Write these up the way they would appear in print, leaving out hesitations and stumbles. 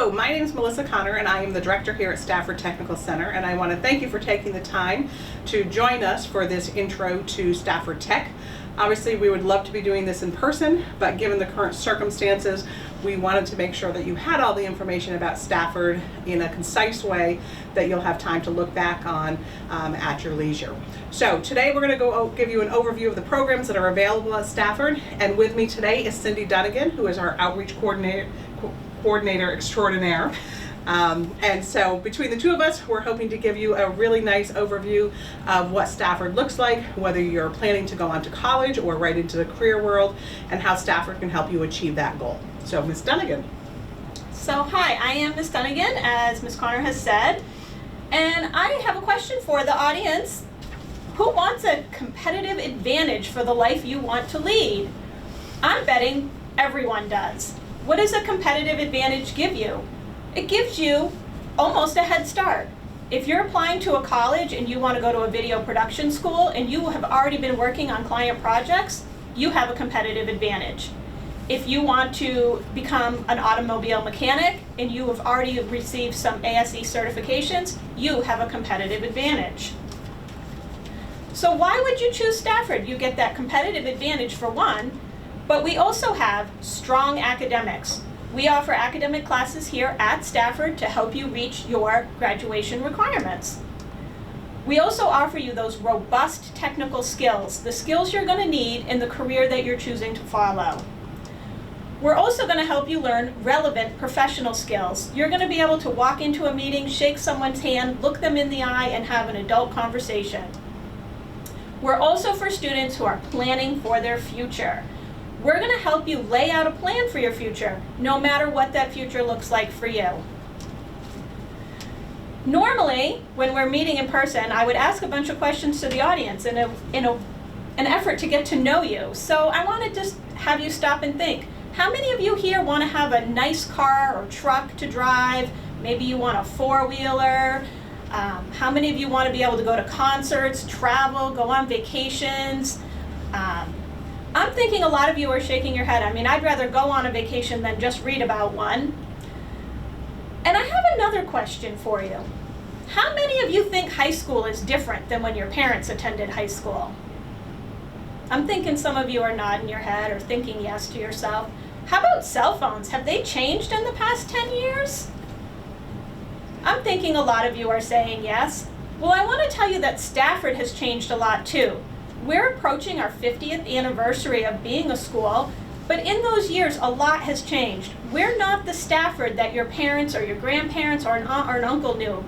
Hello, my name is Melissa Connor and I am the director here at Stafford Technical Center, and I want to thank you for taking the time to join us for this intro to Stafford Tech. Obviously we would love to be doing this in person, but given the current circumstances, we wanted to make sure that you had all the information about Stafford in a concise way that you'll have time to look back on at your leisure. So today we're going to give you an overview of the programs that are available at Stafford, and with me today is Cindy Dunnigan, who is our outreach coordinator extraordinaire. And so between the two of us, we're hoping to give you a really nice overview of what Stafford looks like, whether you're planning to go on to college or right into the career world, and how Stafford can help you achieve that goal. So Ms. Dunnigan. So hi, I am Ms. Dunnigan, as Ms. Connor has said, and I have a question for the audience. Who wants a competitive advantage for the life you want to lead? I'm betting everyone does. What does a competitive advantage give you? It gives you almost a head start. If you're applying to a college and you want to go to a video production school and you have already been working on client projects, you have a competitive advantage. If you want to become an automobile mechanic and you have already received some ASE certifications, you have a competitive advantage. So why would you choose Stafford? You get that competitive advantage for one, but we also have strong academics. We offer academic classes here at Stafford to help you reach your graduation requirements. We also offer you those robust technical skills, the skills you're going to need in the career that you're choosing to follow. We're also going to help you learn relevant professional skills. You're going to be able to walk into a meeting, shake someone's hand, look them in the eye, and have an adult conversation. We're also for students who are planning for their future. We're going to help you lay out a plan for your future, no matter what that future looks like for you. Normally, when we're meeting in person, I would ask a bunch of questions to the audience in an effort to get to know you. So I want to just have you stop and think. How many of you here want to have a nice car or truck to drive? Maybe you want a four-wheeler. How many of you want to be able to go to concerts, travel, go on vacations? I'm thinking a lot of you are shaking your head. I mean, I'd rather go on a vacation than just read about one. And I have another question for you. How many of you think high school is different than when your parents attended high school? I'm thinking some of you are nodding your head or thinking yes to yourself. How about cell phones? Have they changed in the past 10 years? I'm thinking a lot of you are saying yes. Well, I want to tell you that Stafford has changed a lot too. We're approaching our 50th anniversary of being a school, but in those years, a lot has changed. We're not the Stafford that your parents or your grandparents or an aunt or an uncle knew.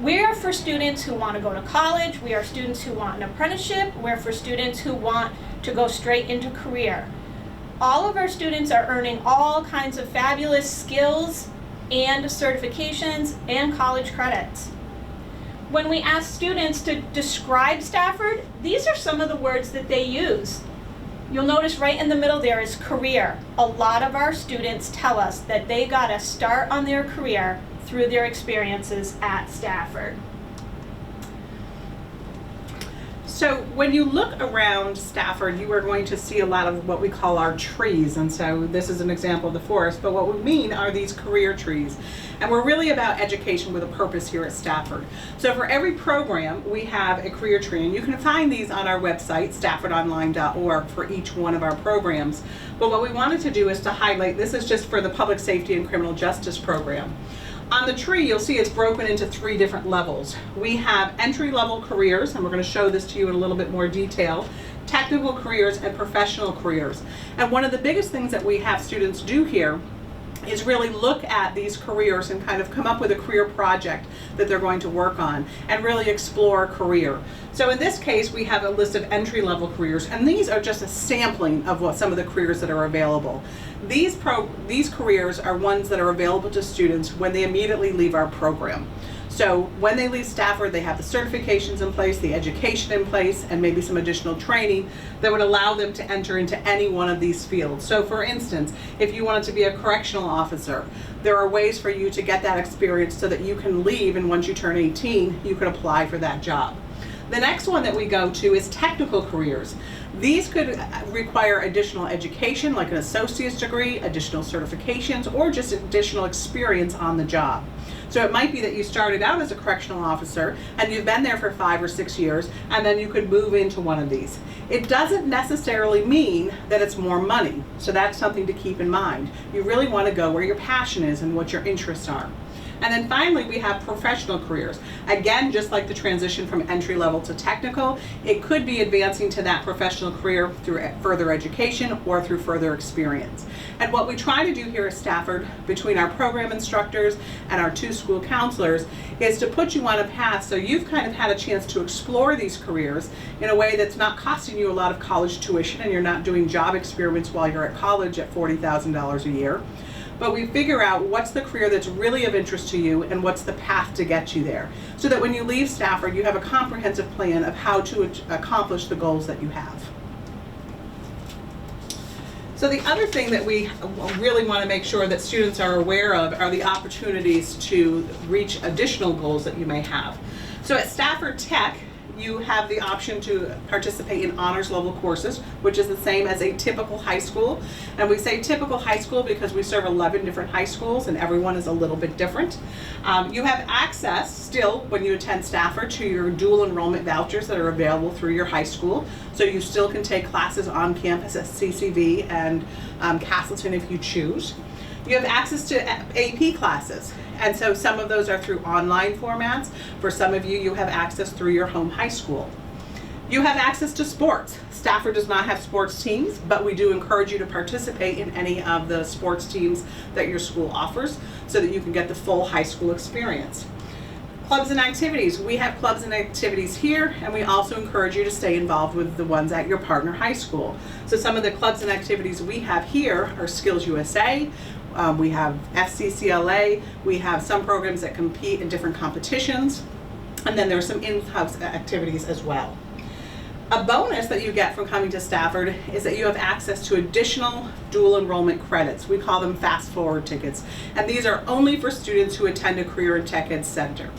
We are for students who want to go to college. We are students who want an apprenticeship. We're for students who want to go straight into career. All of our students are earning all kinds of fabulous skills and certifications and college credits. When we ask students to describe Stafford, these are some of the words that they use. You'll notice right in the middle there is career. A lot of our students tell us that they got a start on their career through their experiences at Stafford. So when you look around Stafford, you are going to see a lot of what we call our trees. And so this is an example of the forest, but what we mean are these career trees. And we're really about education with a purpose here at Stafford. So for every program, we have a career tree, and you can find these on our website, staffordonline.org, for each one of our programs. But what we wanted to do is to highlight, this is just for the public safety and criminal justice program. On the tree, you'll see it's broken into 3 different levels. We have entry-level careers, and we're going to show this to you in a little bit more detail, technical careers, and professional careers. And one of the biggest things that we have students do here is really look at these careers and kind of come up with a career project that they're going to work on and really explore a career. So in this case, we have a list of entry-level careers, and these are just a sampling of what some of the careers that are available. These careers are ones that are available to students when they immediately leave our program. So when they leave Stafford, they have the certifications in place, the education in place, and maybe some additional training that would allow them to enter into any one of these fields. So for instance, if you wanted to be a correctional officer, there are ways for you to get that experience so that you can leave, and once you turn 18, you can apply for that job. The next one that we go to is technical careers. These could require additional education, like an associate's degree, additional certifications, or just additional experience on the job. So it might be that you started out as a correctional officer and you've been there for 5 or 6 years, and then you could move into one of these. It doesn't necessarily mean that it's more money, so that's something to keep in mind. You really want to go where your passion is and what your interests are. And then finally, we have professional careers. Again, just like the transition from entry level to technical, it could be advancing to that professional career through further education or through further experience. And what we try to do here at Stafford, between our program instructors and our 2 school counselors, is to put you on a path so you've kind of had a chance to explore these careers in a way that's not costing you a lot of college tuition, and you're not doing job experiments while you're at college at $40,000 a year. But we figure out what's the career that's really of interest to you and what's the path to get you there, so that when you leave Stafford, you have a comprehensive plan of how to accomplish the goals that you have. So the other thing that we really want to make sure that students are aware of are the opportunities to reach additional goals that you may have. So at Stafford Tech, you have the option to participate in honors level courses, which is the same as a typical high school. And we say typical high school because we serve 11 different high schools and everyone is a little bit different. You have access still, when you attend Stafford, to your dual enrollment vouchers that are available through your high school. So you still can take classes on campus at CCV and Castleton if you choose. You have access to AP classes, and so some of those are through online formats. For some of you, you have access through your home high school. You have access to sports. Stafford does not have sports teams, but we do encourage you to participate in any of the sports teams that your school offers so that you can get the full high school experience. Clubs and activities. We have clubs and activities here, and we also encourage you to stay involved with the ones at your partner high school. So some of the clubs and activities we have here are Skills USA, we have FCCLA, we have some programs that compete in different competitions, and then there's some in-house activities as well. A bonus that you get from coming to Stafford is that you have access to additional dual enrollment credits. We call them fast forward tickets, and these are only for students who attend a career and tech ed center.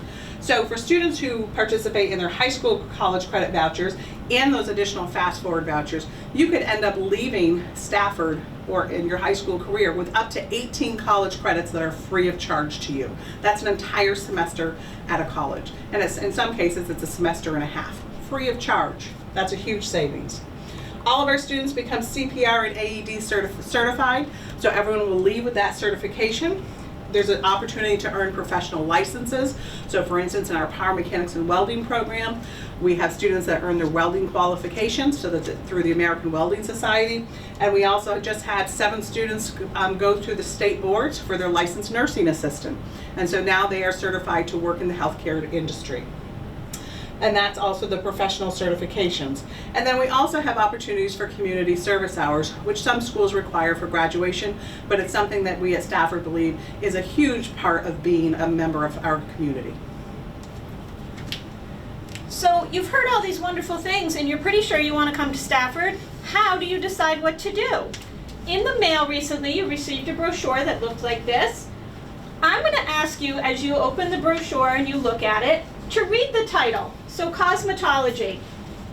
So for students who participate in their high school college credit vouchers and those additional fast forward vouchers, you could end up leaving Stafford or in your high school career with up to 18 college credits that are free of charge to you. That's an entire semester at a college, and in some cases it's a semester and a half, free of charge. That's a huge savings. All of our students become CPR and AED certified, so everyone will leave with that certification. There's an opportunity to earn professional licenses. So for instance, in our power mechanics and welding program, we have students that earn their welding qualifications, so that's through the American Welding Society. And we also just had 7 students go through the state boards for their licensed nursing assistant. And so now they are certified to work in the healthcare industry. And that's also the professional certifications. And then we also have opportunities for community service hours, which some schools require for graduation, but it's something that we at Stafford believe is a huge part of being a member of our community. So you've heard all these wonderful things and you're pretty sure you want to come to Stafford. How do you decide what to do? In the mail recently, you received a brochure that looked like this. I'm going to ask you, as you open the brochure and you look at it, to read the title. So cosmetology.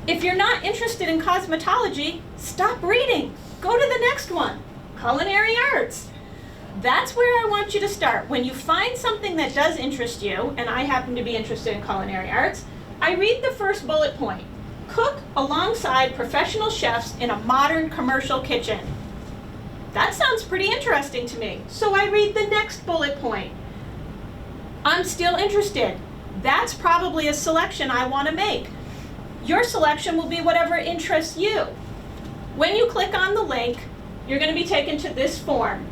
If you're not interested in cosmetology, stop reading. Go to the next one. Culinary arts. That's where I want you to start. When you find something that does interest you, and I happen to be interested in culinary arts, I read the first bullet point. Cook alongside professional chefs in a modern commercial kitchen. That sounds pretty interesting to me. So I read the next bullet point. I'm still interested. That's probably a selection I want to make. Your selection will be whatever interests you. When you click on the link, you're going to be taken to this form.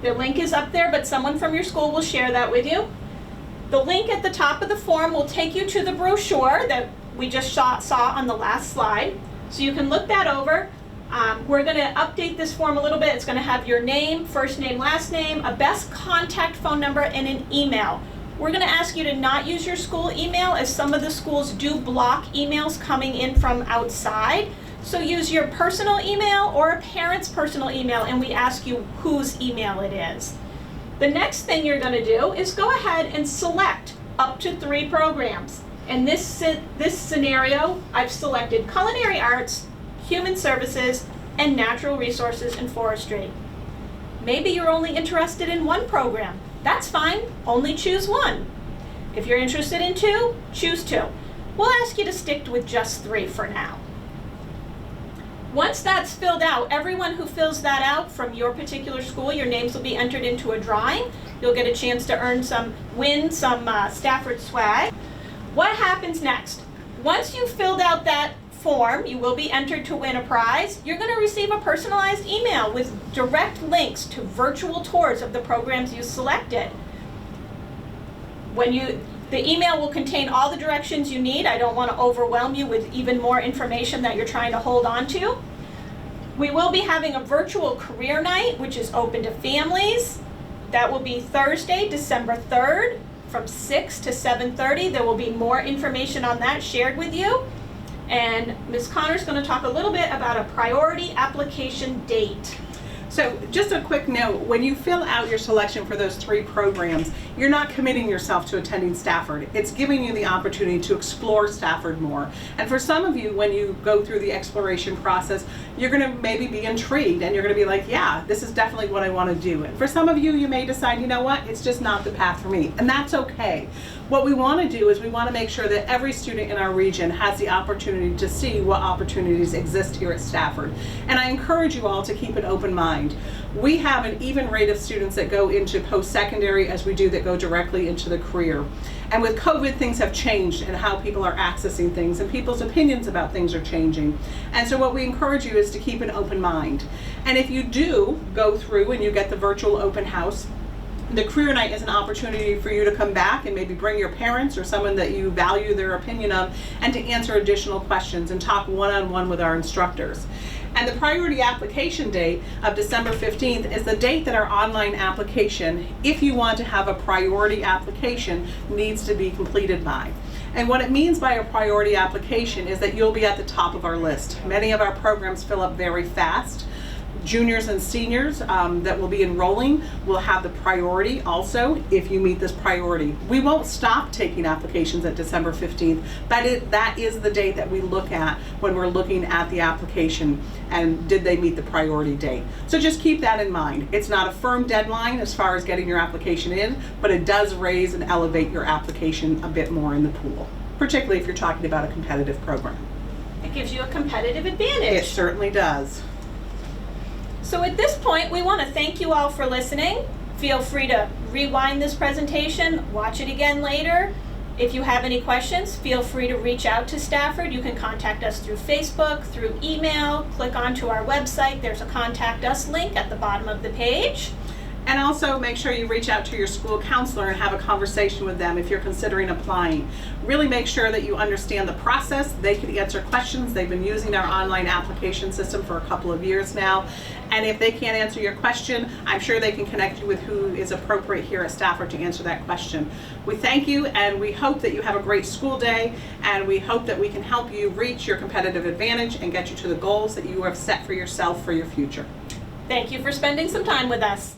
The link is up there, but someone from your school will share that with you. The link at the top of the form will take you to the brochure that we just saw on the last slide. So you can look that over. We're going to update this form a little bit. It's going to have your name, first name, last name, a best contact phone number, and an email. We're going to ask you to not use your school email, as some of the schools do block emails coming in from outside. So use your personal email or a parent's personal email, and we ask you whose email it is. The next thing you're going to do is go ahead and select up to 3 programs. In this scenario, I've selected culinary arts, human services, and natural resources and forestry. Maybe you're only interested in one program. That's fine, only choose one. If you're interested in two, choose two. We'll ask you to stick with just 3 for now. Once that's filled out, everyone who fills that out from your particular school, your names will be entered into a drawing. You'll get a chance to win some Stafford swag. What happens next? Once you've filled out that form, you will be entered to win a prize. You're going to receive a personalized email with direct links to virtual tours of the programs you selected. The email will contain all the directions you need. I don't want to overwhelm you with even more information that you're trying to hold on to. We will be having a virtual career night, which is open to families. That will be Thursday, December 3rd from 6 to 7:30. There will be more information on that shared with you. And Ms. Connor's going to talk a little bit about a priority application date. So just a quick note, when you fill out your selection for those 3 programs, you're not committing yourself to attending Stafford. It's giving you the opportunity to explore Stafford more. And for some of you, when you go through the exploration process, you're going to maybe be intrigued and you're going to be like, yeah, this is definitely what I want to do. And for some of you, you may decide, you know what, it's just not the path for me. And that's okay. What we want to do is we want to make sure that every student in our region has the opportunity to see what opportunities exist here at Stafford. And I encourage you all to keep an open mind. We have an even rate of students that go into post-secondary as we do that go directly into the career. And with COVID, things have changed and how people are accessing things, and people's opinions about things are changing. And so what we encourage you is to keep an open mind. And if you do go through and you get the virtual open house, the career night is an opportunity for you to come back and maybe bring your parents or someone that you value their opinion of, and to answer additional questions and talk one-on-one with our instructors. And the priority application date of December 15th is the date that our online application, if you want to have a priority application, needs to be completed by. And what it means by a priority application is that you'll be at the top of our list. Many of our programs fill up very fast. Juniors and seniors that will be enrolling will have the priority also if you meet this priority. We won't stop taking applications at December 15th, but that is the date that we look at when we're looking at the application and did they meet the priority date. So just keep that in mind. It's not a firm deadline as far as getting your application in, but it does raise and elevate your application a bit more in the pool, particularly if you're talking about a competitive program. It gives you a competitive advantage. It certainly does. So at this point, we want to thank you all for listening. Feel free to rewind this presentation, watch it again later. If you have any questions, feel free to reach out to Stafford. You can contact us through Facebook, through email, click onto our website. There's a Contact Us link at the bottom of the page. And also make sure you reach out to your school counselor and have a conversation with them if you're considering applying. Really make sure that you understand the process. They can answer questions. They've been using our online application system for a couple of years now. And if they can't answer your question, I'm sure they can connect you with who is appropriate here at Stafford to answer that question. We thank you, and we hope that you have a great school day, and we hope that we can help you reach your competitive advantage and get you to the goals that you have set for yourself for your future. Thank you for spending some time with us.